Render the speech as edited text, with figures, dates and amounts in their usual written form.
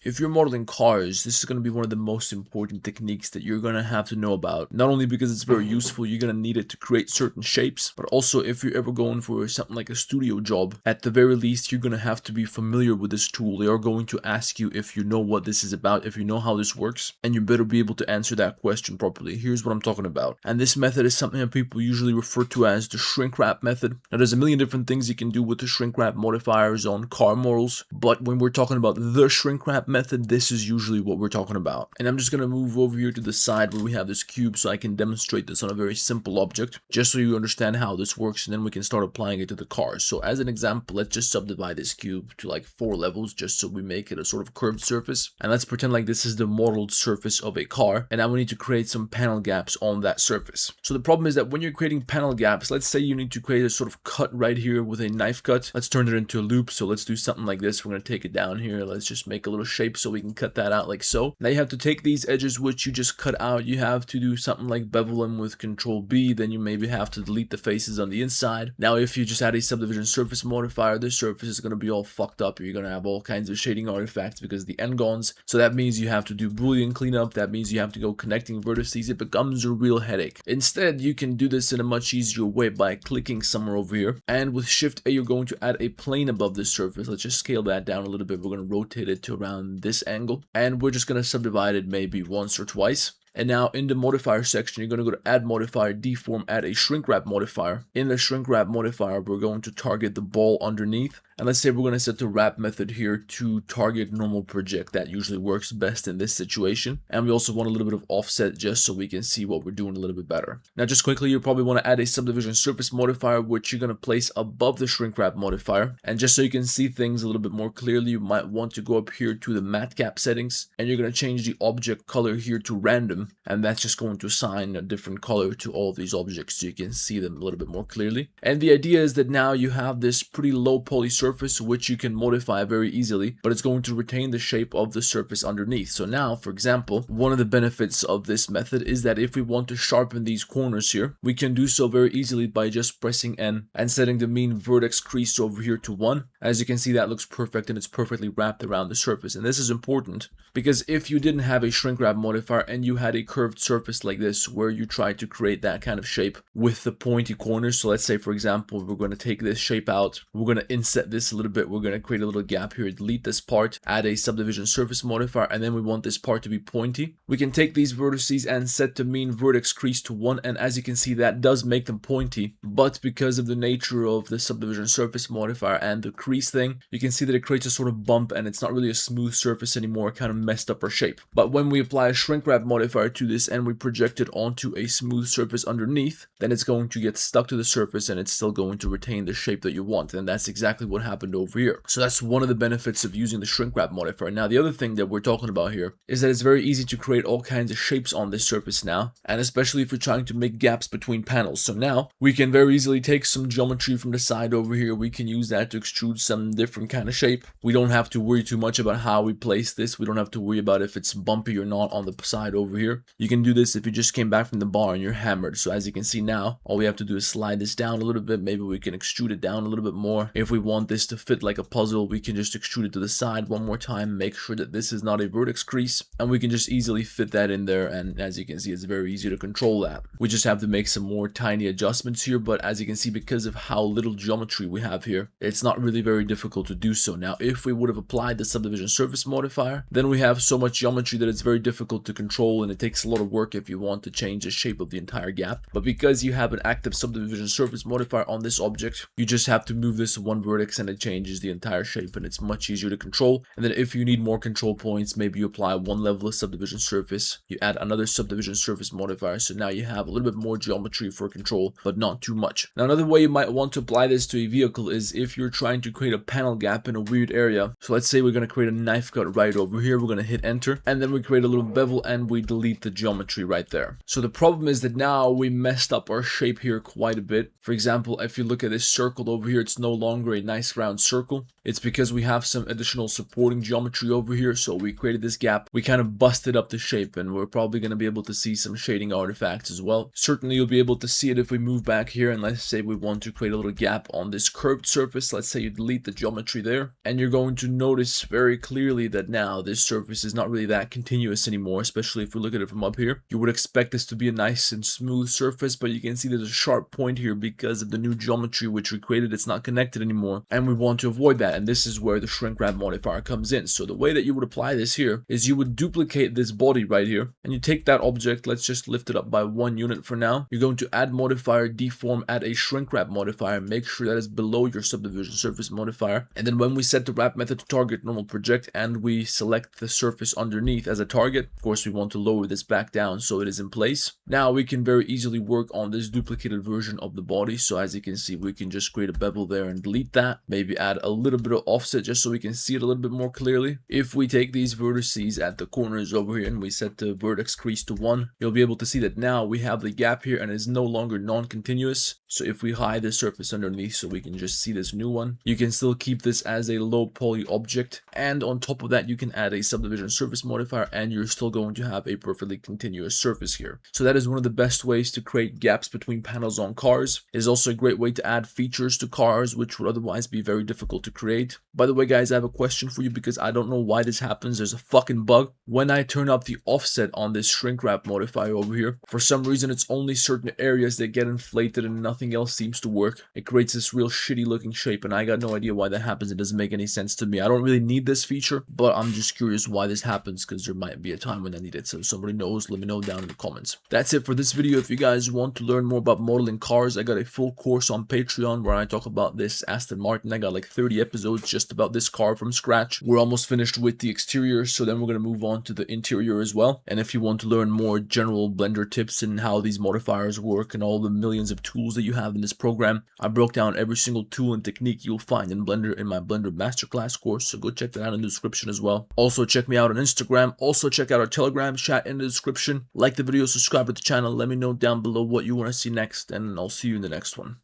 If you're modeling cars, this is going to be one of the most important techniques that you're going to have to know about. Not only because it's very useful, you're going to need it to create certain shapes, but also if you're ever going for something like a studio job, at the very least, you're going to have to be familiar with this tool. They are going to ask you if you know what this is about, if you know how this works, and you better be able to answer that question properly. Here's what I'm talking about. And this method is something that people usually refer to as the shrink wrap method. Now, there's a million different things you can do with the shrink wrap modifiers on car models, but when we're talking about the shrink wrap method, this is usually what we're talking about. And I'm just going to move over here to the side where we have this cube so I can demonstrate this on a very simple object, just so you understand how this works, and then we can start applying it to the cars. So as an example, let's just subdivide this cube to like 4 levels just so we make it a sort of curved surface. And let's pretend like this is the modeled surface of a car, and now we need to create some panel gaps on that surface. So the problem is that when you're creating panel gaps, let's say you need to create a sort of cut right here with a knife cut. Let's turn it into a loop. So let's do something like this. We're going to take it down here. Let's just make a little shape so we can cut that out like so. Now you have to take these edges which you just cut out. You have to do something like bevel them with Control B. Then you maybe have to delete the faces on the inside. Now if you just add a subdivision surface modifier, this surface is going to be all fucked up. You're going to have all kinds of shading artifacts because of the n-gons. So that means you have to do Boolean cleanup. That means you have to go connecting vertices. It becomes a real headache. Instead, you can do this in a much easier way by clicking somewhere over here. And with Shift A, you're going to add a plane above this surface. Let's just scale that down a little bit. We're going to rotate it to around this angle. And we're just going to subdivide it maybe once or twice. And now in the modifier section, you're going to go to add modifier, deform, add a shrink wrap modifier. In the shrink wrap modifier, we're going to target the ball underneath. And let's say we're going to set the wrap method here to target normal project. That usually works best in this situation. And we also want a little bit of offset just so we can see what we're doing a little bit better. Now just quickly, you probably want to add a subdivision surface modifier, which you're going to place above the shrink wrap modifier. And just so you can see things a little bit more clearly, you might want to go up here to the matte cap settings. And you're going to change the object color here to random. And that's just going to assign a different color to all of these objects so you can see them a little bit more clearly. And the idea is that now you have this pretty low poly surface which you can modify very easily, but it's going to retain the shape of the surface underneath. So now, for example, one of the benefits of this method is that if we want to sharpen these corners here, we can do so very easily by just pressing N and setting the mean vertex crease over here to 1. As you can see, that looks perfect and it's perfectly wrapped around the surface. And this is important because if you didn't have a shrink wrap modifier and you had a curved surface like this where you tried to create that kind of shape with the pointy corners, so let's say for example we're going to take this shape out, we're going to inset this a little bit, we're going to create a little gap here, delete this part, add a subdivision surface modifier, and then we want this part to be pointy. We can take these vertices and set the mean vertex crease to 1, and as you can see that does make them pointy, but because of the nature of the subdivision surface modifier and the crease thing, you can see that it creates a sort of bump and it's not really a smooth surface anymore. It kind of messed up our shape. But when we apply a shrink wrap modifier to this and we project it onto a smooth surface underneath, then it's going to get stuck to the surface and it's still going to retain the shape that you want. And that's exactly what happened over here. So that's one of the benefits of using the shrink wrap modifier. Now the other thing that we're talking about here is that it's very easy to create all kinds of shapes on this surface now, and especially if you're trying to make gaps between panels. So now we can very easily take some geometry from the side over here. We can use that to extrude some different kind of shape. We don't have to worry too much about how we place this. We don't have to worry about if it's bumpy or not on the side over here. You can do this if you just came back from the bar and you're hammered. So as you can see now, all we have to do is slide this down a little bit. Maybe we can extrude it down a little bit more. If we want this to fit like a puzzle, we can just extrude it to the side one more time, make sure that this is not a vertex crease, and we can just easily fit that in there. And as you can see, it's very easy to control that. We just have to make some more tiny adjustments here, but as you can see, because of how little geometry we have here, it's not really very difficult to do so. Now if we would have applied the subdivision surface modifier, then we have so much geometry that it's very difficult to control, and it takes a lot of work if you want to change the shape of the entire gap. But because you have an active subdivision surface modifier on this object, you just have to move this one vertex and it changes the entire shape, and it's much easier to control. And then if you need more control points, maybe you apply one level of subdivision surface, you add another subdivision surface modifier, so now you have a little bit more geometry for control, but not too much. Now another way you might want to apply this to a vehicle is if you're trying to create a panel gap in a weird area. So let's say we're going to create a knife cut right over here. We're going to hit enter, and then we create a little bevel and we delete the geometry right there. So the problem is that now we messed up our shape here quite a bit. For example, if you look at this circle over here, it's no longer a nice nice round circle. It's because we have some additional supporting geometry over here, so we created this gap. We kind of busted up the shape, and we're probably going to be able to see some shading artifacts as well. Certainly you'll be able to see it if we move back here, and let's say we want to create a little gap on this curved surface. Let's say you delete the geometry there, and you're going to notice very clearly that now this surface is not really that continuous anymore, especially if we look at it from up here. You would expect this to be a nice and smooth surface, but you can see there's a sharp point here because of the new geometry which we created. It's not connected anymore, and we want to avoid that, and this is where the shrink wrap modifier comes in. So the way that you would apply this here is you would duplicate this body right here, and you take that object, let's just lift it up by 1 unit for now. You're going to add modifier, deform, add a shrink wrap modifier, make sure that is below your subdivision surface modifier, and then when we set the wrap method to target normal project and we select the surface underneath as a target, of course we want to lower this back down so it is in place. Now we can very easily work on this duplicated version of the body. So as you can see, we can just create a bevel there and delete that, maybe add a little bit of offset just so we can see it a little bit more clearly. If we take these vertices at the corners over here and we set the vertex crease to 1, you'll be able to see that now we have the gap here and it's no longer non-continuous. So if we hide the surface underneath so we can just see this new one, you can still keep this as a low poly object, and on top of that you can add a subdivision surface modifier and you're still going to have a perfectly continuous surface here. So that is one of the best ways to create gaps between panels on cars. It is also a great way to add features to cars which would otherwise be very difficult to create. By the way guys, I have a question for you because I don't know why this happens. There's a fucking bug. When I turn up the offset on this shrink wrap modifier over here, for some reason it's only certain areas that get inflated and nothing else seems to work. It creates this real shitty looking shape, and I got no idea why that happens. It doesn't make any sense to me. I don't really need this feature, but I'm just curious why this happens because there might be a time when I need it. So if somebody knows, let me know down in the comments. That's it for this video. If you guys want to learn more about modeling cars, I got a full course on Patreon where I talk about this Aston Martin. I got like 30 episodes just about this car from scratch. We're almost finished with the exterior, so then we're going to move on to the interior as well. And if you want to learn more general Blender tips and how these modifiers work and all the millions of tools that you have in this program, I broke down every single tool and technique you'll find in Blender in my Blender masterclass course, so go check that out in the description as well. Also check me out on Instagram. Also check out our Telegram chat in the description. Like the video, subscribe to the channel. Let me know down below what you want to see next, and I'll see you in the next one.